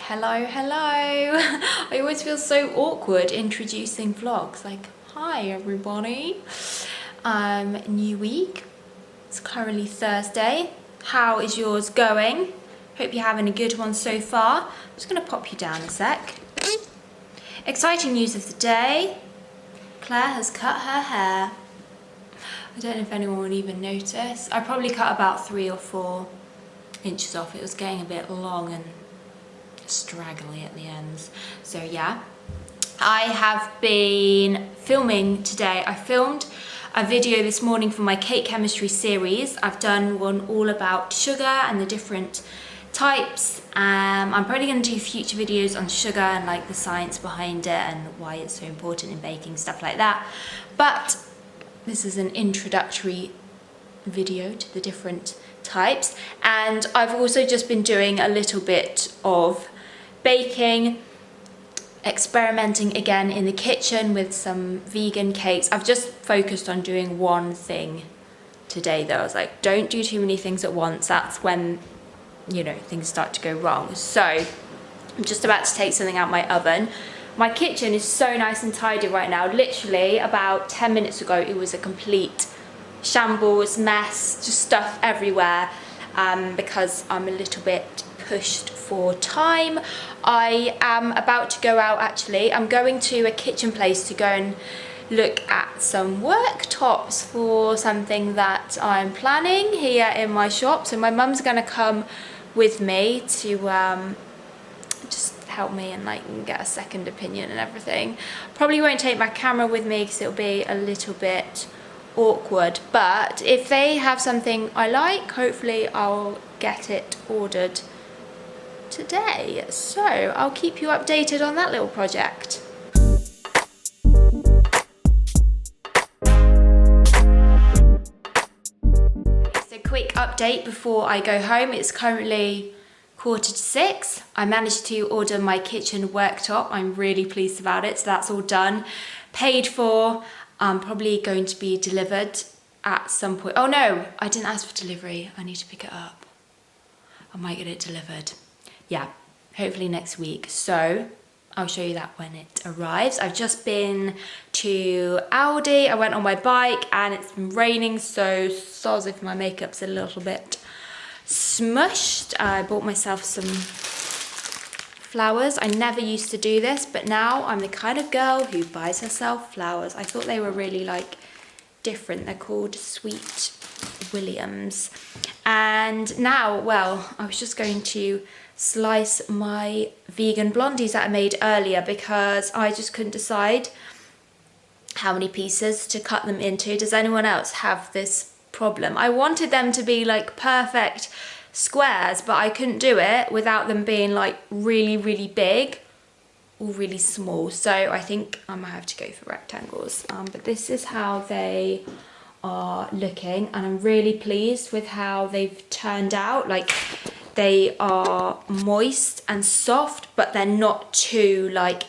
Hello. I always feel so awkward introducing vlogs. Like, hi everybody. New week. It's currently Thursday. How is yours going? Hope you're having a good one so far. I'm just gonna pop you down a sec. Exciting news of the day. Claire has cut her hair. I don't know if anyone would even notice. I probably cut about 3 or 4 inches off. It was getting a bit long and straggly at the ends. So yeah, I have been filming today. I filmed a video this morning for my cake chemistry series. I've done one all about sugar and the different types. I'm probably going to do future videos on sugar and like the science behind it and why it's so important in baking, stuff like that. But this is an introductory video to the different types, and I've also just been doing a little bit of baking, experimenting again in the kitchen with some vegan cakes. I've just focused on doing one thing today though. I was like, don't do too many things at once. That's when, you know, things start to go wrong. So I'm just about to take something out my oven. My kitchen is so nice and tidy right now. Literally about 10 minutes ago it was a complete shambles, mess, just stuff everywhere, because I'm a little bit pushed for time. I am about to go out actually. I'm going to a kitchen place to go and look at some worktops for something that I'm planning here in my shop. So my mum's gonna come with me to just help me and like get a second opinion and everything. Probably won't take my camera with me because it'll be a little bit awkward, but if they have something I like, hopefully I'll get it ordered today. So I'll keep you updated on that little project. So quick update before I go home. It's currently 5:45. I managed to order my kitchen worktop. I'm really pleased about it. So that's all done, paid for. Probably going to be delivered at some point. Oh no, I didn't ask for delivery. I need to pick it up. I might get it delivered. Yeah, hopefully next week. So I'll show you that when it arrives. I've just been to Aldi. I went on my bike and it's been raining, so as if my makeup's a little bit smushed. I bought myself some flowers. I never used to do this, but now I'm the kind of girl who buys herself flowers. I thought they were really like different. They're called Sweet Williams. And now, well, I was just going to slice my vegan blondies that I made earlier because I just couldn't decide how many pieces to cut them into. Does anyone else have this problem? I wanted them to be like perfect squares, but I couldn't do it without them being like really big or really small. So I think I might have to go for rectangles. But this is how they are looking, and I'm really pleased with how they've turned out. Like, they are moist and soft, but they're not too like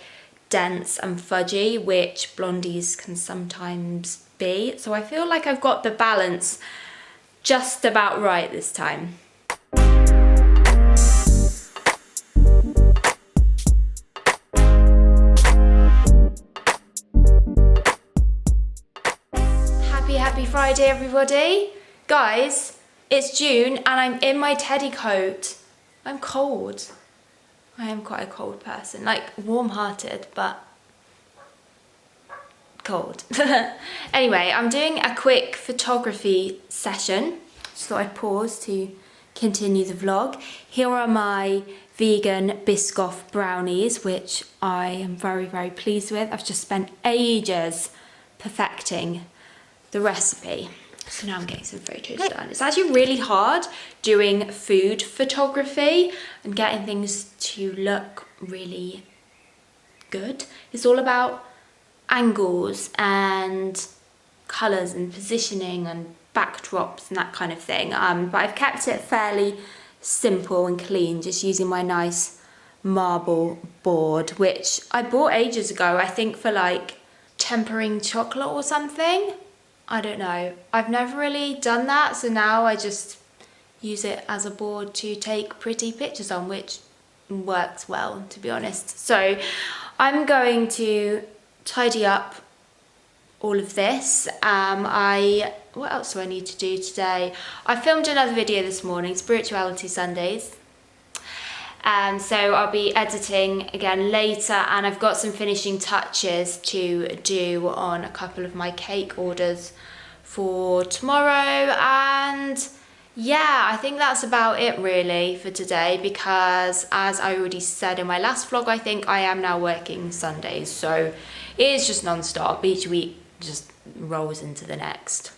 dense and fudgy, which blondies can sometimes be. So I feel like I've got the balance just about right this time. Happy Friday everybody. Guys, it's June and I'm in my teddy coat. I'm cold. I am quite a cold person, like warm-hearted but cold. Anyway, I'm doing a quick photography session. Just thought I'd pause to continue the vlog. Here are my vegan Biscoff brownies, which I am very pleased with. I've just spent ages perfecting the recipe. So now I'm getting some photos done. It's actually really hard doing food photography and getting things to look really good. It's all about angles and colours and positioning and backdrops and that kind of thing. But I've kept it fairly simple and clean, just using my nice marble board, which I bought ages ago, I think for like tempering chocolate or something. I don't know. I've never really done that, so now I just use it as a board to take pretty pictures on, which works well, to be honest. So I'm going to tidy up all of this. What else do I need to do today? I filmed another video this morning, Spirituality Sundays. So I'll be editing again later, and I've got some finishing touches to do on a couple of my cake orders for tomorrow. And yeah, I think that's about it really for today, because as I already said in my last vlog, I think I am now working Sundays, so it is just non-stop. Each week just rolls into the next.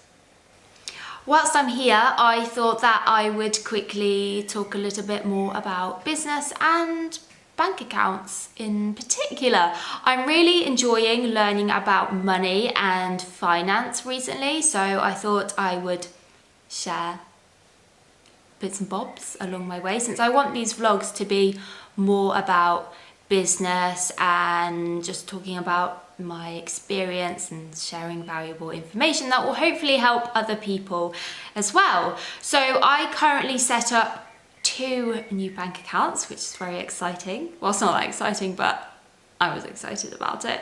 Whilst I'm here, I thought that I would quickly talk a little bit more about business and bank accounts in particular. I'm really enjoying learning about money and finance recently, so I thought I would share bits and bobs along my way, since I want these vlogs to be more about business and just talking about my experience and sharing valuable information that will hopefully help other people as well. So I currently set up 2 new bank accounts, which is very exciting. Well, it's not that exciting, but I was excited about it.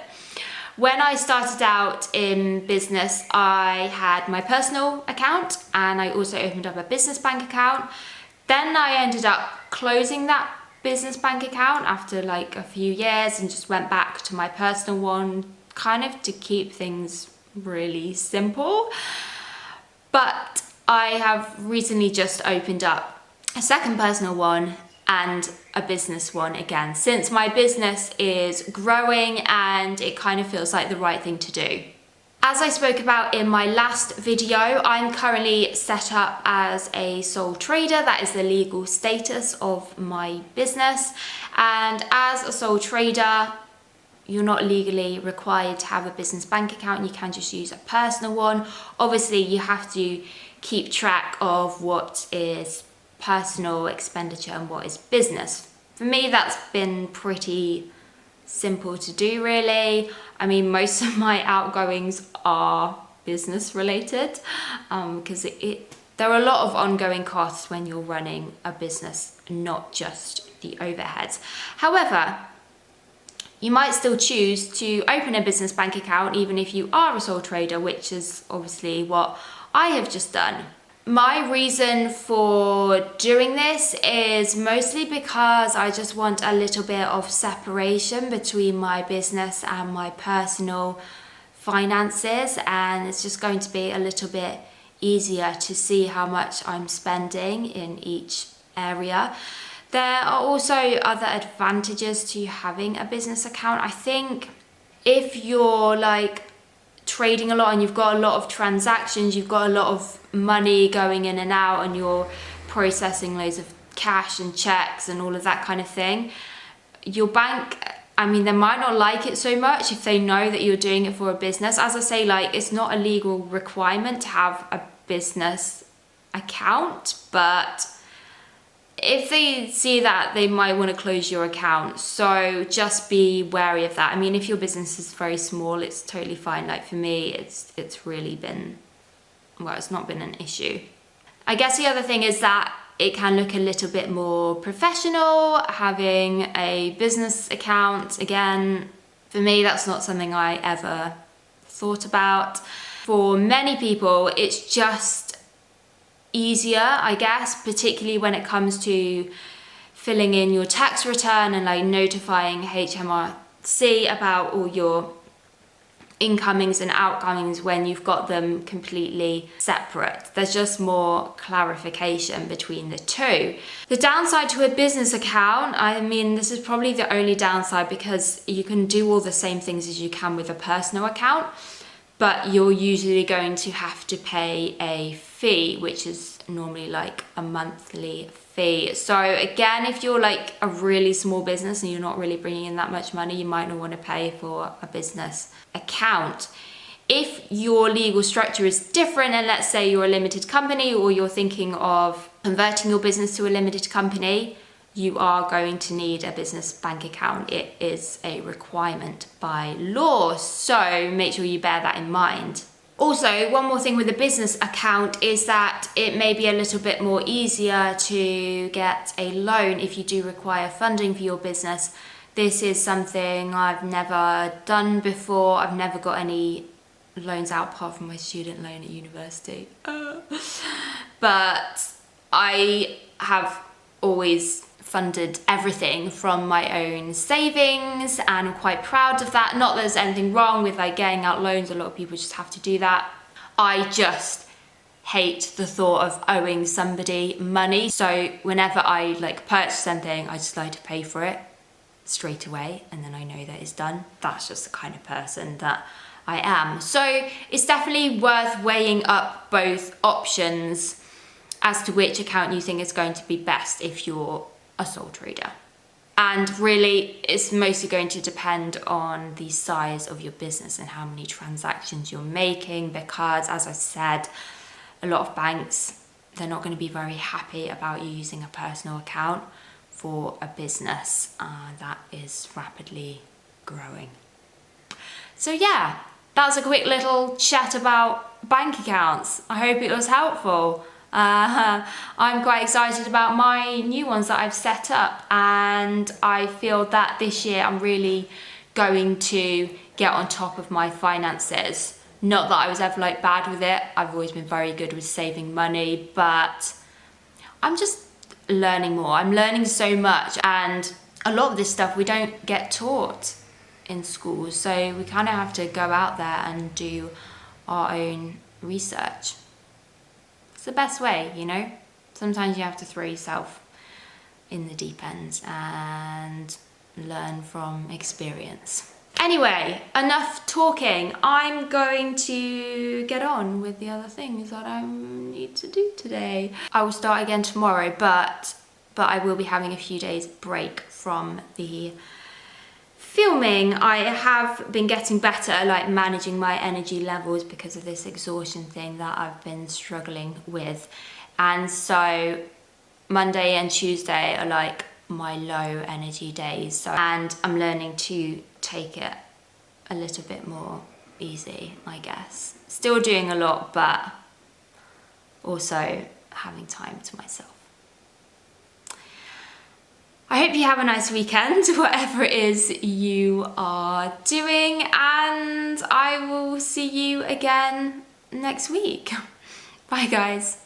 When I started out in business, I had my personal account and I also opened up a business bank account. Then I ended up closing that business bank account after like a few years and just went back to my personal one, kind of to keep things really simple. But I have recently just opened up a second personal one and a business one again, since my business is growing and it kind of feels like the right thing to do. As I spoke about in my last video, I'm currently set up as a sole trader. That is the legal status of my business. And as a sole trader, you're not legally required to have a business bank account. You can just use a personal one. Obviously, you have to keep track of what is personal expenditure and what is business. For me, that's been pretty simple to do really. I mean, most of my outgoings are business related, because there are a lot of ongoing costs when you're running a business, not just the overheads. However, you might still choose to open a business bank account even if you are a sole trader, which is obviously what I have just done. My reason for doing this is mostly because I just want a little bit of separation between my business and my personal finances, and it's just going to be a little bit easier to see how much I'm spending in each area. There are also other advantages to having a business account. I think if you're like trading a lot and you've got a lot of transactions, you've got a lot of money going in and out, and you're processing loads of cash and checks and all of that kind of thing, your bank, I mean, they might not like it so much if they know that you're doing it for a business. As I say, like, it's not a legal requirement to have a business account, but if they see that, they might want to close your account. So just be wary of that. I mean, if your business is very small, it's totally fine. Like for me, it's really been, well, it's not been an issue. I guess the other thing is that it can look a little bit more professional having a business account. Again, for me, that's not something I ever thought about. For many people, it's just easier, I guess, particularly when it comes to filling in your tax return and like notifying HMRC about all your incomings and outgoings when you've got them completely separate. There's just more clarification between the two. The downside to a business account, I mean, this is probably the only downside, because you can do all the same things as you can with a personal account, but you're usually going to have to pay a fee, which is normally like a monthly fee. So again, if you're like a really small business and you're not really bringing in that much money, you might not want to pay for a business account. If your legal structure is different, and let's say you're a limited company or you're thinking of converting your business to a limited company, you are going to need a business bank account. It is a requirement by law, so make sure you bear that in mind. Also, one more thing with a business account is that it may be a little bit more easier to get a loan if you do require funding for your business. This is something I've never done before. I've never got any loans out apart from my student loan at university. But I have always funded everything from my own savings, and I'm quite proud of that. Not that there's anything wrong with like getting out loans, a lot of people just have to do that. I just hate the thought of owing somebody money. So whenever I like purchase something, I just like to pay for it straight away, and then I know that it's done. That's just the kind of person that I am. So it's definitely worth weighing up both options as to which account you think is going to be best if you're a sole trader. And really, it's mostly going to depend on the size of your business and how many transactions you're making, because as I said, a lot of banks, they're not going to be very happy about you using a personal account for a business that is rapidly growing. So yeah, that was a quick little chat about bank accounts. I hope it was helpful. I'm quite excited about my new ones that I've set up, and I feel that this year I'm really going to get on top of my finances. Not that I was ever like bad with it. I've always been very good with saving money, but I'm just learning more. I'm learning so much, and a lot of this stuff we don't get taught in school, so we kind of have to go out there and do our own research. It's the best way, you know? Sometimes you have to throw yourself in the deep end and learn from experience. Anyway, enough talking. I'm going to get on with the other things that I need to do today. I will start again tomorrow, but I will be having a few days break from the filming. I have been getting better at like managing my energy levels because of this exhaustion thing that I've been struggling with. And so Monday and Tuesday are like my low energy days. And I'm learning to take it a little bit more easy, I guess. Still doing a lot, but also having time to myself. I hope you have a nice weekend, whatever it is you are doing, and I will see you again next week. Bye guys.